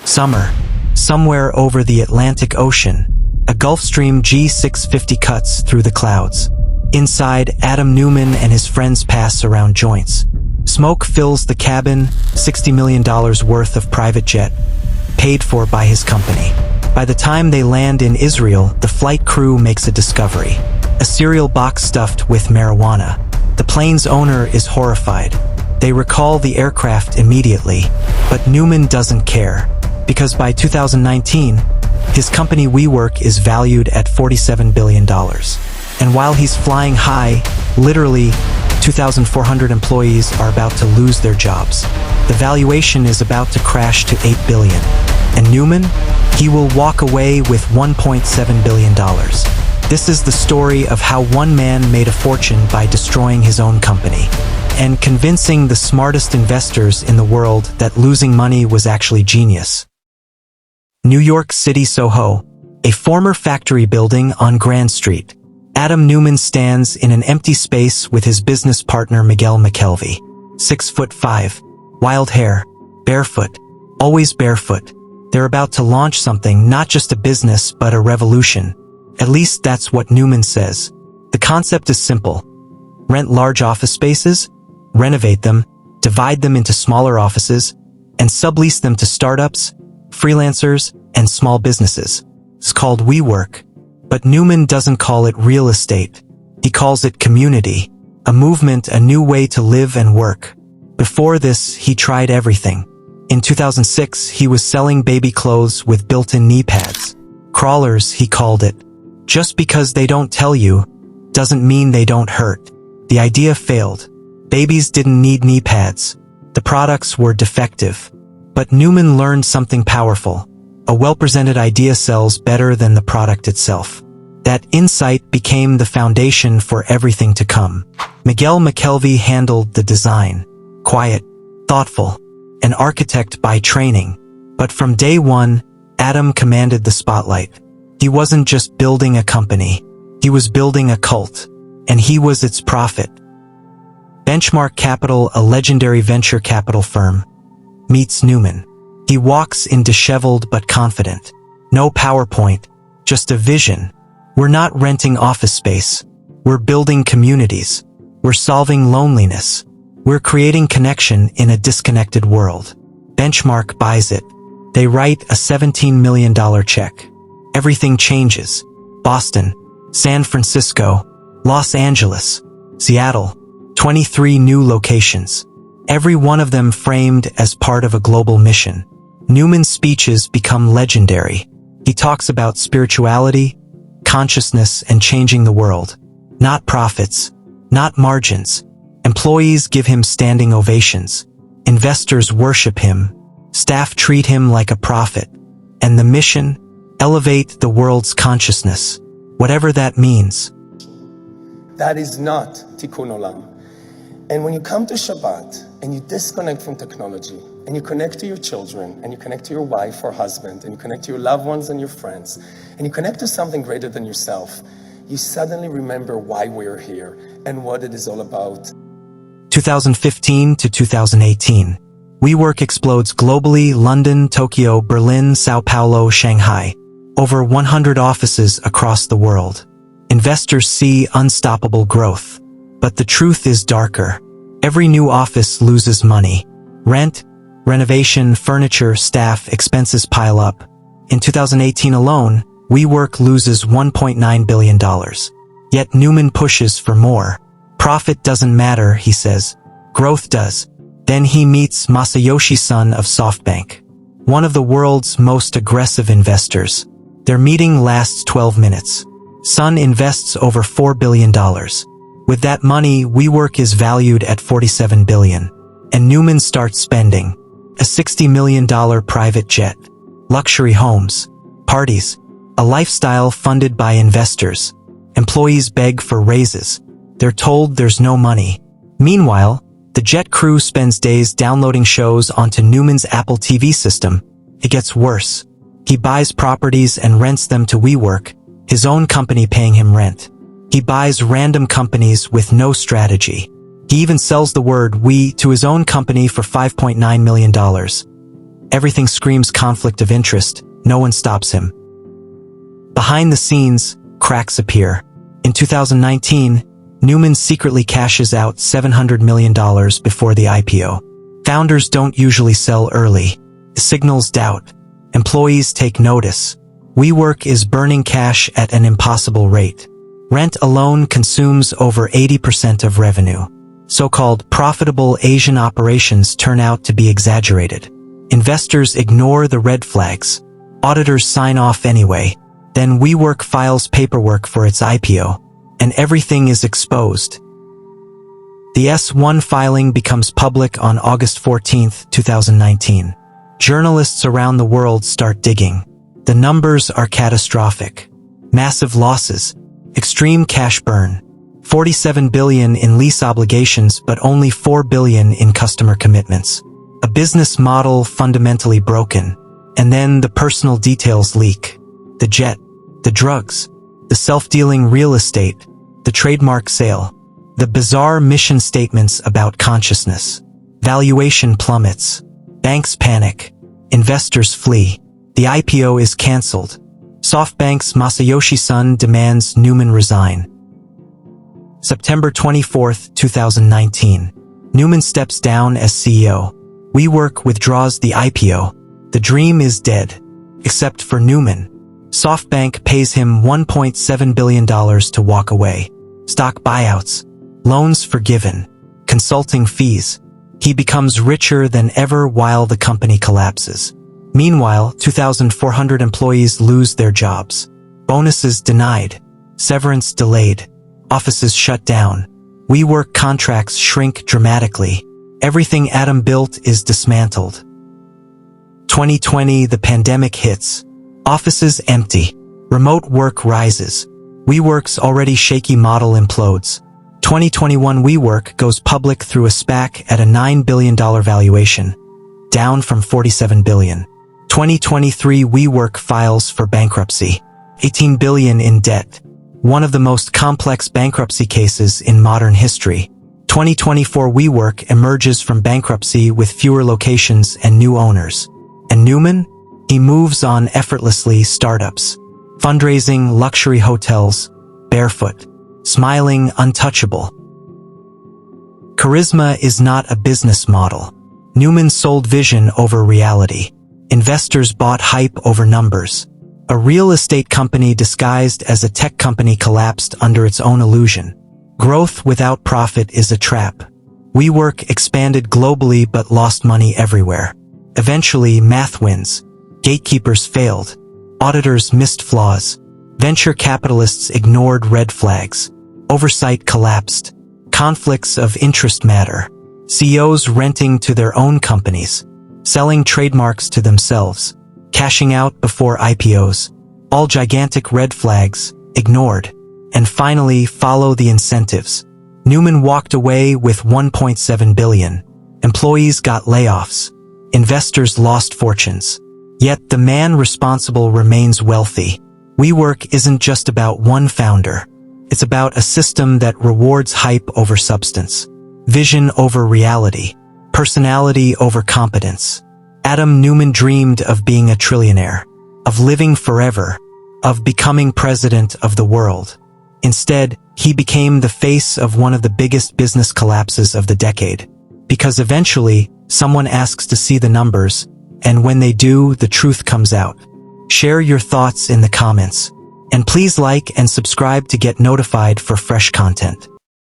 Summer. Somewhere over the Atlantic Ocean, a Gulfstream G650 cuts through the clouds. Inside, Adam Neumann and his friends pass around joints. Smoke fills the cabin, $60 million worth of private jet, paid for by his company. By the time they land in Israel, the flight crew makes a discovery. A cereal box stuffed with marijuana. The plane's owner is horrified. They recall the aircraft immediately, but Neumann doesn't care, because by 2019, his company WeWork is valued at $47 billion. And while he's flying high, literally, 2,400 employees are about to lose their jobs. The valuation is about to crash to $8 billion. And Neumann? He will walk away with $1.7 billion. This is the story of how one man made a fortune by destroying his own company and convincing the smartest investors in the world that losing money was actually genius. New York City, Soho, a former factory building on Grand Street. Adam Neumann stands in an empty space with his business partner Miguel McKelvey. 6'5", wild hair, barefoot, always barefoot. They're about to launch something, not just a business, but a revolution. At least that's what Neumann says. The concept is simple. Rent large office spaces, renovate them, divide them into smaller offices, and sublease them to startups, freelancers, and small businesses. It's called WeWork. But Neumann doesn't call it real estate. He calls it community, a movement, a new way to live and work. Before this, he tried everything. In 2006, he was selling baby clothes with built-in knee pads. Krawlers, he called it. Just because they don't tell you, doesn't mean they don't hurt. The idea failed. Babies didn't need knee pads. The products were defective. But Neumann learned something powerful. A well-presented idea sells better than the product itself. That insight became the foundation for everything to come. Miguel McKelvey handled the design. Quiet, thoughtful, an architect by training. But from day one, Adam commanded the spotlight. He wasn't just building a company. He was building a cult. And he was its prophet. Benchmark Capital, a legendary venture capital firm, meets Neumann. He walks in disheveled but confident. No PowerPoint, just a vision. We're not renting office space. We're building communities. We're solving loneliness. We're creating connection in a disconnected world. Benchmark buys it. They write a $17 million check. Everything changes. Boston, San Francisco, Los Angeles, Seattle, 23 new locations. Every one of them framed as part of a global mission. Neumann's speeches become legendary. He talks about spirituality, consciousness, and changing the world. Not profits, not margins. Employees give him standing ovations. Investors worship him. Staff treat him like a prophet. And the mission? Elevate the world's consciousness. Whatever that means. That is not tikkun olam. And when you come to Shabbat and you disconnect from technology and you connect to your children and you connect to your wife or husband and you connect to your loved ones and your friends and you connect to something greater than yourself, you suddenly remember why we're here and what it is all about. 2015 to 2018. WeWork explodes globally: London, Tokyo, Berlin, Sao Paulo, Shanghai. Over 100 offices across the world. Investors see unstoppable growth. But the truth is darker. Every new office loses money. Rent, renovation, furniture, staff, expenses pile up. In 2018 alone, WeWork loses $1.9 billion. Yet Neumann pushes for more. Profit doesn't matter, he says. Growth does. Then he meets Masayoshi, son of SoftBank, one of the world's most aggressive investors. Their meeting lasts 12 minutes. Son invests over $4 billion. With that money, WeWork is valued at $47 billion. And Neumann starts spending. A $60 million private jet. Luxury homes. Parties. A lifestyle funded by investors. Employees beg for raises. They're told there's no money. Meanwhile, the jet crew spends days downloading shows onto Neumann's Apple TV system. It gets worse. He buys properties and rents them to WeWork, his own company paying him rent. He buys random companies with no strategy. He even sells the word "we" to his own company for $5.9 million. Everything screams conflict of interest. No one stops him. Behind the scenes, cracks appear. In 2019, Neumann secretly cashes out $700 million before the IPO. Founders don't usually sell early. It signals doubt. Employees take notice. WeWork is burning cash at an impossible rate. Rent alone consumes over 80% of revenue. So-called profitable Asian operations turn out to be exaggerated. Investors ignore the red flags. Auditors sign off anyway. Then WeWork files paperwork for its IPO, and everything is exposed. The S-1 filing becomes public on August 14, 2019. Journalists around the world start digging. The numbers are catastrophic. Massive losses, extreme cash burn, $47 billion in lease obligations but only $4 billion in customer commitments. A business model fundamentally broken. And then the personal details leak. The jet, the drugs, the self-dealing real estate, the trademark sale, the bizarre mission statements about consciousness. Valuation plummets. Banks panic. Investors flee. The IPO is cancelled. SoftBank's Masayoshi son demands Neumann resign. September 24, 2019. Neumann steps down as CEO. WeWork withdraws the IPO. The dream is dead. Except for Neumann. SoftBank pays him $1.7 billion to walk away. Stock buyouts. Loans forgiven. Consulting fees. He becomes richer than ever while the company collapses. Meanwhile, 2,400 employees lose their jobs. Bonuses denied. Severance delayed. Offices shut down. WeWork contracts shrink dramatically. Everything Adam built is dismantled. 2020, the pandemic hits. Offices empty. Remote work rises. WeWork's already shaky model implodes. 2021 WeWork goes public through a SPAC at a $9 billion valuation, down from $47 billion. 2023 WeWork files for bankruptcy, $18 billion in debt. One of the most complex bankruptcy cases in modern history. 2024 WeWork emerges from bankruptcy with fewer locations and new owners. And Neumann? He moves on effortlessly. Startups, fundraising, luxury hotels, barefoot, smiling, untouchable. Charisma is not a business model. Neumann sold vision over reality. Investors bought hype over numbers. A real estate company disguised as a tech company collapsed under its own illusion. Growth without profit is a trap. WeWork expanded globally but lost money everywhere. Eventually, math wins. Gatekeepers failed. Auditors missed flaws. Venture capitalists ignored red flags. Oversight collapsed. Conflicts of interest matter. CEOs renting to their own companies. Selling trademarks to themselves. Cashing out before IPOs. All gigantic red flags, ignored. And finally, follow the incentives. Neumann walked away with $1.7 billion. Employees got layoffs. Investors lost fortunes. Yet the man responsible remains wealthy. WeWork isn't just about one founder. It's about a system that rewards hype over substance. Vision over reality. Personality over competence. Adam Neumann dreamed of being a trillionaire, of living forever, of becoming president of the world. Instead, he became the face of one of the biggest business collapses of the decade. Because eventually, someone asks to see the numbers, and when they do, the truth comes out. Share your thoughts in the comments. And please like and subscribe to get notified for fresh content.